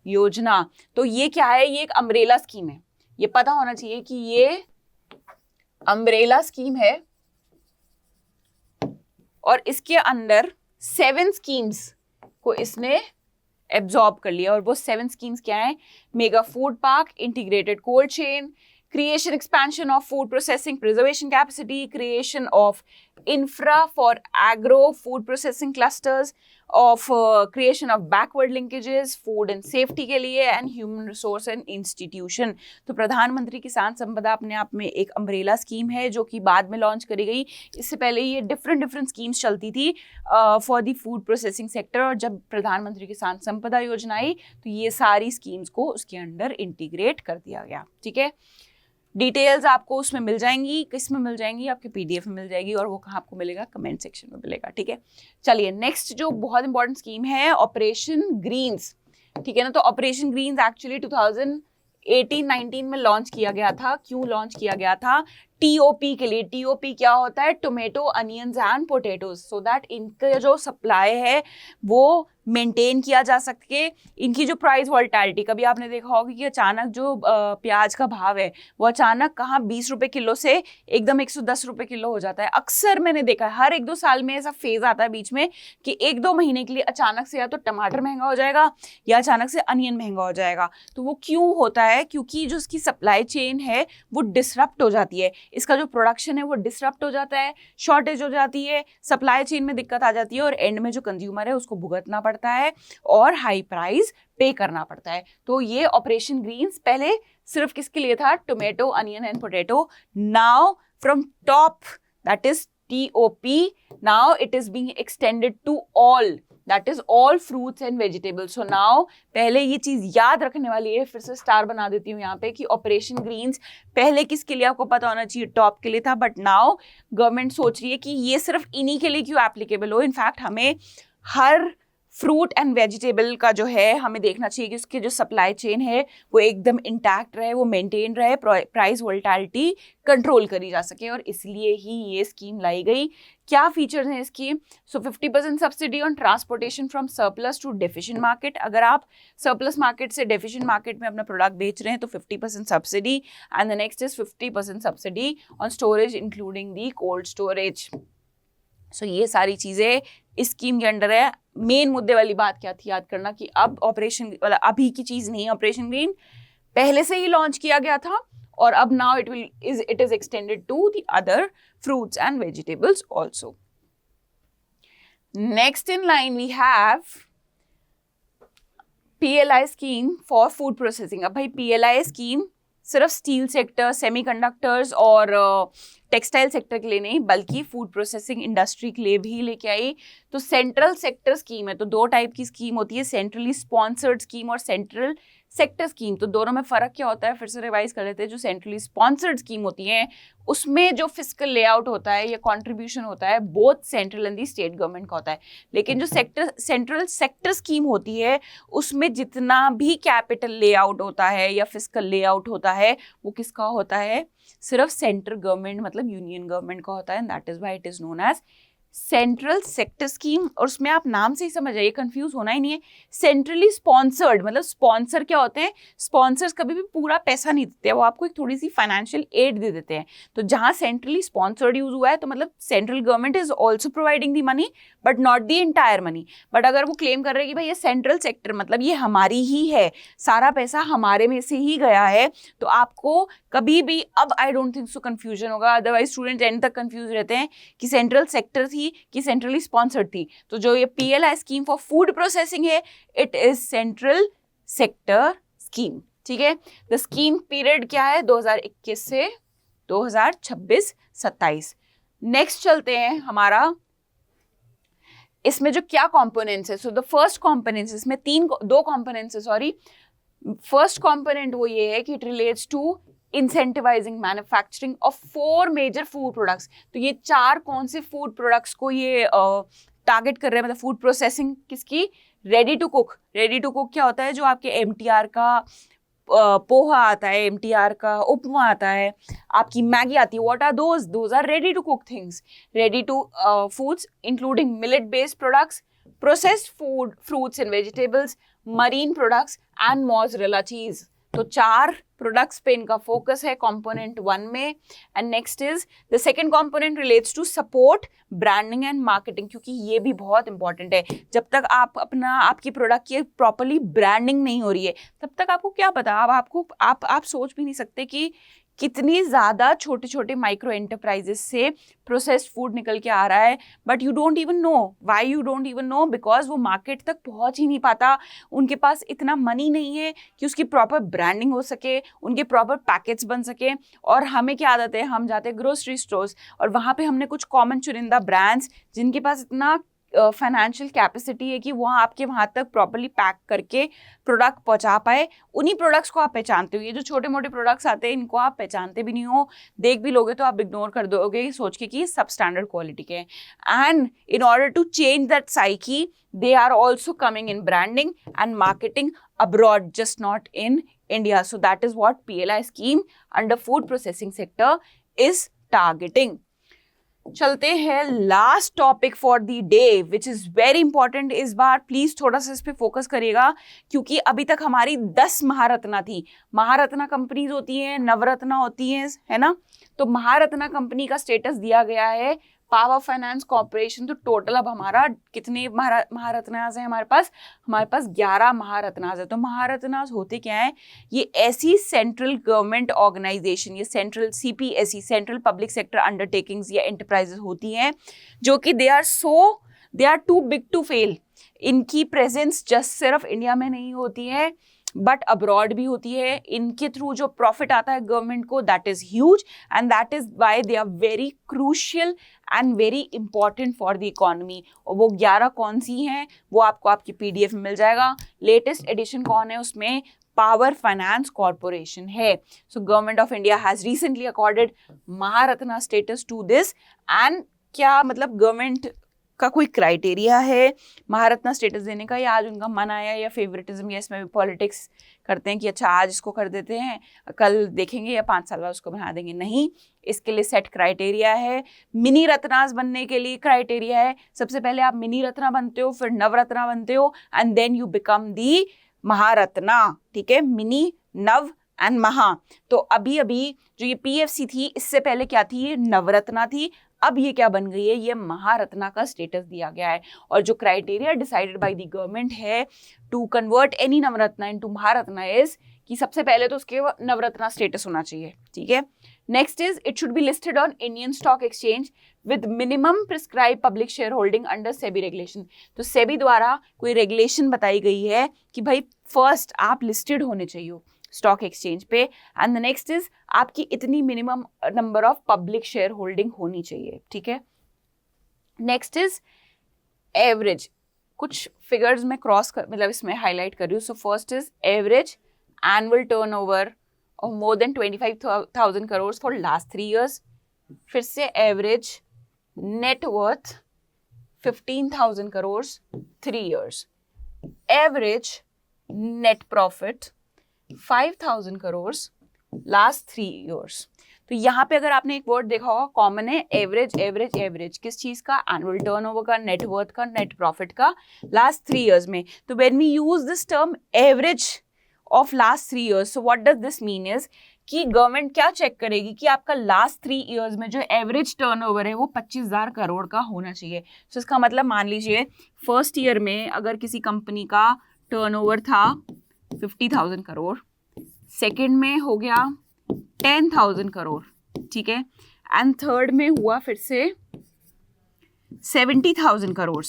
योजना। तो ये क्या है? ये एक अम्ब्रेला स्कीम है, ये पता होना चाहिए कि ये अम्ब्रेला स्कीम है, और इसके अंदर 7 स्कीम्स को इसने एब्जॉर्ब कर लिया। और वो 7 स्कीम्स क्या है? Mega food park, integrated cold chain, creation expansion of food processing preservation capacity, creation of infra for agro food processing clusters, of creation of backward linkages, food and safety के लिए, and human resource and institution। तो प्रधानमंत्री किसान संपदा अपने आप में एक अम्ब्रेला स्कीम है जो कि बाद में लॉन्च करी गई। इससे पहले ये डिफरेंट स्कीम्स चलती थी for the food processing sector, और जब प्रधानमंत्री किसान संपदा योजना आई तो ये सारी स्कीम्स को उसके अंडर इंटीग्रेट कर दिया गया, ठीक है। डिटेल्स आपको उसमें मिल जाएंगी, किस में मिल जाएंगी? आपके PDF में मिल जाएगी, और वो कहाँ आपको मिलेगा? कमेंट सेक्शन में मिलेगा, ठीक है। चलिए नेक्स्ट जो बहुत इंपॉर्टेंट स्कीम है, ऑपरेशन ग्रीन्स, ठीक है ना। तो ऑपरेशन ग्रीन्स एक्चुअली 2018-19 में लॉन्च किया गया था। क्यों लॉन्च किया गया था? TOP के लिए। TOP क्या होता है? Tomato, onions and potatoes, so that इनका जो सप्लाई है वो मेंटेन किया जा सके। इनकी जो प्राइस वॉल्टिलिटी, कभी आपने देखा होगा कि अचानक जो प्याज का भाव है वो अचानक कहाँ 20 रुपये किलो से एकदम 110 रुपये किलो हो जाता है। अक्सर मैंने देखा है हर 1-2 साल में ऐसा फेज आता है बीच में कि 1-2 महीने के लिए अचानक से या तो टमाटर महंगा हो जाएगा या अचानक से अनियन महंगा हो जाएगा। तो वो क्यों होता है? क्योंकि जो उसकी सप्लाई चेन है वो डिसरप्ट हो जाती है। इसका जो प्रोडक्शन है वो डिसरप्ट हो जाता है, शॉर्टेज हो जाती है, सप्लाई चेन में दिक्कत आ जाती है और एंड में जो कंज्यूमर है उसको भुगतना पड़ता है और हाई प्राइस पे करना पड़ता है। तो ये ऑपरेशन ग्रीन्स पहले सिर्फ किसके लिए था? Tomato, onion and potato. Now from top, that is TOP, now it is being extended to all, that is all fruits and vegetables. So now पहले ये चीज याद रखने वाली है, फिर से स्टार बना देती हूँ यहाँ पे कि ऑपरेशन ग्रीन्स पहले किसके लिए आपको पता होना चाहिए? टॉप के लिए था, बट नाउ गवर्नमेंट सोच रही है कि ये सिर्फ इन्हीं के लिए क्यों एप्लीकेबल हो। इनफैक्ट हमें हर फ्रूट एंड वेजिटेबल का जो है हमें देखना चाहिए कि उसकी जो सप्लाई चेन है वो एकदम इंटैक्ट रहे, वो मेंटेन रहे, प्राइस वोलेटिलिटी कंट्रोल करी जा सके, और इसलिए ही ये स्कीम लाई गई। क्या फीचर्स हैं इसकी? So 50% subsidy on transportation from surplus to deficient market. अगर आप सरप्लस मार्केट से डेफिशिएंट मार्केट में अपना प्रोडक्ट बेच रहे हैं तो 50% subsidy, and the next is 50% subsidy on storage including the cold storage. So ये सारी चीजें इस स्कीम के अंडर है। मेन मुद्दे वाली बात क्या थी याद करना कि अब ऑपरेशन वाला अभी की चीज नहीं है, ऑपरेशन ग्रीन पहले से ही लॉन्च किया गया था और अब now it is extended to the other fruits and vegetables also. Next in line we have PLI scheme for food processing. अब भाई PLI स्कीम सिर्फ स्टील सेक्टर, सेमीकंडक्टर्स और टेक्सटाइल सेक्टर के लिए नहीं बल्कि फूड प्रोसेसिंग इंडस्ट्री के लिए भी लेके आई। तो सेंट्रल सेक्टर स्कीम है, तो दो टाइप की स्कीम होती है, सेंट्रली स्पॉन्सर्ड स्कीम और सेंट्रल सेक्टर स्कीम। तो दोनों में फर्क क्या होता है फिर से रिवाइज कर लेते हैं। जो सेंट्रली स्पॉन्सर्ड स्कीम होती है उसमें जो फिस्कल लेआउट होता है या कंट्रीब्यूशन होता है both central and the state government का होता है, लेकिन जो सेंट्रल सेक्टर स्कीम होती है उसमें जितना भी कैपिटल लेआउट होता है या फिस्कल लेआउट होता है वो किसका होता है? सिर्फ सेंट्रल गवर्नमेंट मतलब यूनियन गवर्नमेंट का होता है, and that is why it is known as central sector scheme. और उसमें आप नाम से ही समझ जाइए, कंफ्यूज होना ही नहीं है। सेंट्रली स्पॉन्सर्ड मतलब स्पॉन्सर क्या होते हैं? स्पॉन्सर्स कभी भी पूरा पैसा नहीं देते हैं, वो आपको एक थोड़ी सी फाइनेंशियल एड दे देते हैं। तो जहां सेंट्रली स्पॉन्सर्ड यूज हुआ है तो मतलब central government is also providing the money but not the entire money. But अगर वो क्लेम कर रहे हैं कि भाई ये सेंट्रल सेक्टर मतलब ये हमारी ही है, सारा पैसा हमारे में से ही गया है, तो आपको कभी भी अब I don't think so confusion होगा। अदरवाइज स्टूडेंट एंड तक कंफ्यूज रहते हैं कि सेंट्रल सेक्टर थी कि सेंट्रली स्पॉन्सर्ड थी। तो जो ये PLI scheme for food processing है it is central sector scheme, ठीक है। द स्कीम पीरियड क्या है? 2021 से 2026-27। नेक्स्ट चलते हैं हमारा इसमें जो क्या कंपोनेंट्स है। सो द फर्स्ट कंपोनेंट्स, इसमें दो कंपोनेंट्स है सॉरी। फर्स्ट कंपोनेंट वो ये है कि it relates to incentivising manufacturing of 4 major food products. तो ये 4 कौन से फूड प्रोडक्ट्स को ये टारगेट कर रहे हैं? मतलब फूड प्रोसेसिंग किसकी? Ready to cook. Ready to cook क्या होता है? जो आपके MTR का पोहा आता है, MTR का उपमा आता है, आपकी मैगी आती है, what are those are ready to cook things. Ready to foods including millet based products, processed food, fruits and vegetables, marine products and mozzarella cheese. तो 4 प्रोडक्ट्स पे इनका फोकस है कंपोनेंट 1 में। And next is the second component relates to support branding and marketing, क्योंकि ये भी बहुत इंपॉर्टेंट है। जब तक आपकी प्रोडक्ट की प्रॉपर्ली ब्रांडिंग नहीं हो रही है तब तक आपको क्या पता, आप सोच भी नहीं सकते कि कितनी ज़्यादा छोटे छोटे माइक्रो एंटरप्राइजेस से प्रोसेस्ड फूड निकल के आ रहा है, but you don't even know. Why you don't even know? Because वो मार्केट तक पहुंच ही नहीं पाता, उनके पास इतना मनी नहीं है कि उसकी प्रॉपर ब्रांडिंग हो सके, उनके प्रॉपर पैकेट्स बन सके। और हमें क्या आदत है, हम जाते हैं ग्रोसरी स्टोर्स और वहाँ पे हमने कुछ कॉमन चुनिंदा ब्रांड्स जिनके पास इतना फाइनेंशियल कैपेसिटी है कि वहाँ आपके वहाँ तक प्रॉपर्ली पैक करके प्रोडक्ट पहुँचा पाए, उन्हीं प्रोडक्ट्स को आप पहचानते हो। ये जो छोटे मोटे प्रोडक्ट्स आते हैं इनको आप पहचानते भी नहीं हो, देख भी लोगे तो आप इग्नोर कर दोगे सोच के कि सब स्टैंडर्ड क्वालिटी के हैं। And in order to change that psyche they are also coming in branding and marketing abroad, just not in India. So that is what PLI scheme under food processing sector is targeting. चलते हैं last topic for the day which is very important. इस बार प्लीज़ थोड़ा सा इस पर फोकस करिएगा क्योंकि अभी तक हमारी 10 महारत्ना थी। महारत्ना कंपनीज होती हैं, नवरत्ना होती हैं, है ना। तो महारत्ना कंपनी का स्टेटस दिया गया है पावर फाइनेंस कॉर्पोरेशन, तो टोटल अब हमारा कितने महारत्नाज हैं हमारे पास 11 महारत्नाज है। तो महारत्नाज होते क्या है, ये ऐसी सेंट्रल गवर्नमेंट ऑर्गेनाइजेशन, ये central CPSE central public sector undertakings या एंटरप्राइजेस होती हैं जो कि they are too big to fail. इनकी प्रेजेंस जस्ट सिर्फ इंडिया में नहीं होती है बट अब्रॉड भी होती है। इनके थ्रू जो प्रॉफिट आता है गवर्नमेंट को, that is huge and that is why they are very crucial and very important for the economy. और वो 11 कौन सी हैं वो आपको आपकी PDF में मिल जाएगा। लेटेस्ट एडिशन कौन है उसमें, पावर फाइनेंस कॉर्पोरेशन है। So government of India has recently accorded Maharatna status to this. And क्या मतलब गवर्नमेंट का कोई क्राइटेरिया है महारत्ना स्टेटस देने का, या आज उनका मन आया या फेवरेटिज्म, या इसमें भी पॉलिटिक्स करते हैं कि अच्छा आज इसको कर देते हैं, कल देखेंगे या 5 साल बाद उसको बना देंगे? नहीं, इसके लिए सेट क्राइटेरिया है। मिनी रत्नास बनने के लिए क्राइटेरिया है, सबसे पहले आप मिनी रत्ना बनते हो, फिर नवरत्ना बनते हो and then you become the Maharatna. ठीक है, मिनी, नव एंड महा। तो अभी जो ये PFC थी इससे पहले क्या थी, ये नवरत्ना थी। अब ये क्या बन गई है, ये महारत्ना का स्टेटस दिया गया है। और जो criteria decided by the government है to convert any Navratna into Maharatna is कि सबसे पहले तो उसके नवरत्ना स्टेटस होना चाहिए। ठीक है, next is it should be listed on Indian stock exchange with minimum prescribe public share holding under SEBI regulation. तो सेबी द्वारा कोई रेगुलेशन बताई गई है कि भाई फर्स्ट आप लिस्टेड होने चाहिए स्टॉक एक्सचेंज पे, एंड द नेक्स्ट इज आपकी इतनी minimum number of public share holding होनी चाहिए। ठीक है, नेक्स्ट इज एवरेज। कुछ फिगर्स में मतलब इसमें हाईलाइट कर रही हूँ। So first is average annual turnover of more than 25,000 crore for last 3 years। फिर से average net worth 15,000 crore 3 years। Average net profit 5,000 crore last 3 years। तो यहाँ पे अगर आपने एक वर्ड देखा होगा कॉमन है, एवरेज एवरेज एवरेज। किस चीज का, एनुअल टर्नओवर का, नेट वर्थ का, नेट प्रॉफिट का लास्ट 3 years में। So when we use this term average of last 3 years, so what does this mean is कि गवर्नमेंट क्या चेक करेगी कि आपका लास्ट 3 years में जो एवरेज टर्नओवर है वो 25,000 करोड़ का होना चाहिए। तो इसका मतलब मान लीजिए फर्स्ट ईयर में अगर किसी कंपनी का टर्नओवर था 50,000 करोड़, सेकेंड में हो गया 10,000 करोड़, ठीक है, एंड थर्ड में हुआ फिर से 70,000 करोड़।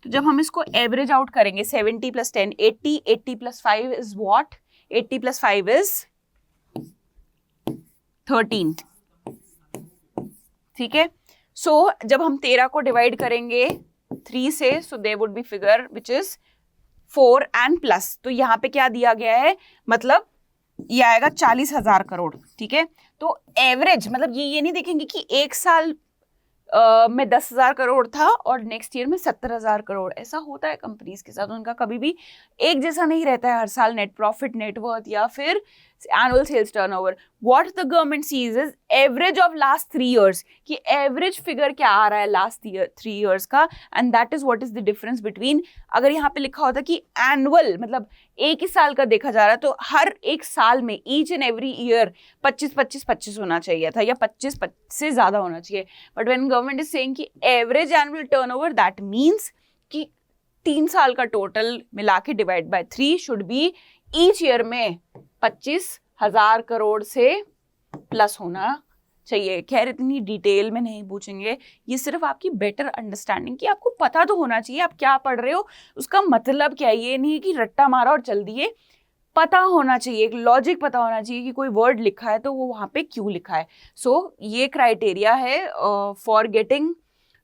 तो जब हम इसको एवरेज आउट करेंगे 70 + 10 80, 80 + 5 इज व्हाट, 80 + 5 इज 13। ठीक है, सो जब हम 13 को डिवाइड करेंगे 3 से, so there would be figure which is 4 and plus. तो यहाँ पे क्या दिया गया है, मतलब ये आएगा 40,000 करोड़। ठीक है, तो एवरेज मतलब ये नहीं देखेंगे कि एक साल में 10,000 करोड़ था और नेक्स्ट ईयर में 70,000 करोड़। ऐसा होता है कंपनीज के साथ, उनका कभी भी एक जैसा नहीं रहता है हर साल नेट प्रॉफिट, नेट वर्थ या फिर annual sales turnover. What the government sees is average of last 3 years, कि एवरेज फिगर क्या आ रहा है लास्ट 3 years का, and that is what is the difference between. अगर यहाँ पे लिखा होता कि एनुअल मतलब एक ही साल का देखा जा रहा है, तो हर एक साल में ईच एंड एवरी ईयर 25-25-25 होना चाहिए था या 25 से ज्यादा होना चाहिए। But when government is saying कि average annual turnover, that means कि 3 साल का टोटल मिला के divide by 3 should be each year में 25,000 करोड़ से प्लस होना चाहिए। खैर इतनी डिटेल में नहीं पूछेंगे, ये सिर्फ आपकी बेटर अंडरस्टैंडिंग कि आपको पता तो होना चाहिए आप क्या पढ़ रहे हो, उसका मतलब क्या है। ये नहीं है कि रट्टा मारा और चल दिए, पता होना चाहिए, एक लॉजिक पता होना चाहिए कि कोई वर्ड लिखा है तो वो वहाँ पे क्यों लिखा है। सो ये क्राइटेरिया है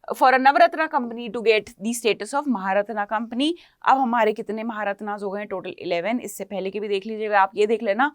for a Navratna company to get the status of Maharatna company. अब हमारे कितने महारत्नास हो गए हैं, टोटल 11। इससे पहले के भी देख लीजिएगा, आप ये देख लेना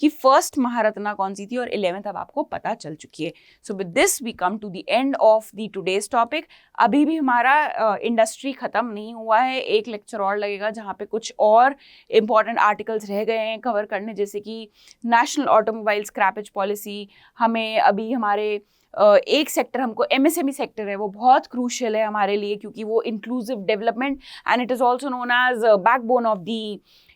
कि फर्स्ट महारत्ना कौन सी थी और 11th अब आपको पता चल चुकी है। So with this we come to the end of the today's topic. अभी भी हमारा इंडस्ट्री खत्म नहीं हुआ है, एक लेक्चर और लगेगा जहाँ पे कुछ और इम्पॉर्टेंट आर्टिकल्स रह गए हैं कवर करने, जैसे कि नेशनल ऑटोमोबाइल स्क्रैपेज पॉलिसी। हमें अभी हमारे एक सेक्टर हमको MSME सेक्टर है, वो बहुत क्रूशियल है हमारे लिए क्योंकि वो inclusive development and it is also known as backbone of the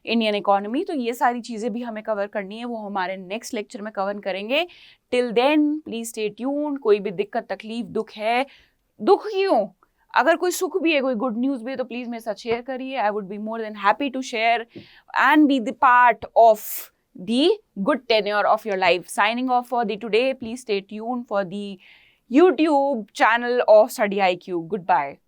Indian economy. तो ये सारी चीज़ें भी हमें कवर करनी है, वो हमारे नेक्स्ट लेक्चर में कवर करेंगे। Till then please stay tuned. कोई भी दिक्कत तकलीफ दुख है, दुख क्यों, अगर कोई सुख भी है, कोई गुड न्यूज़ भी है, तो प्लीज़ मेरे साथ शेयर करिए. I would be more than happy to share and be the part of the good tenure of your life. Signing off for the today. Please stay tuned for the YouTube channel of Study IQ. Goodbye.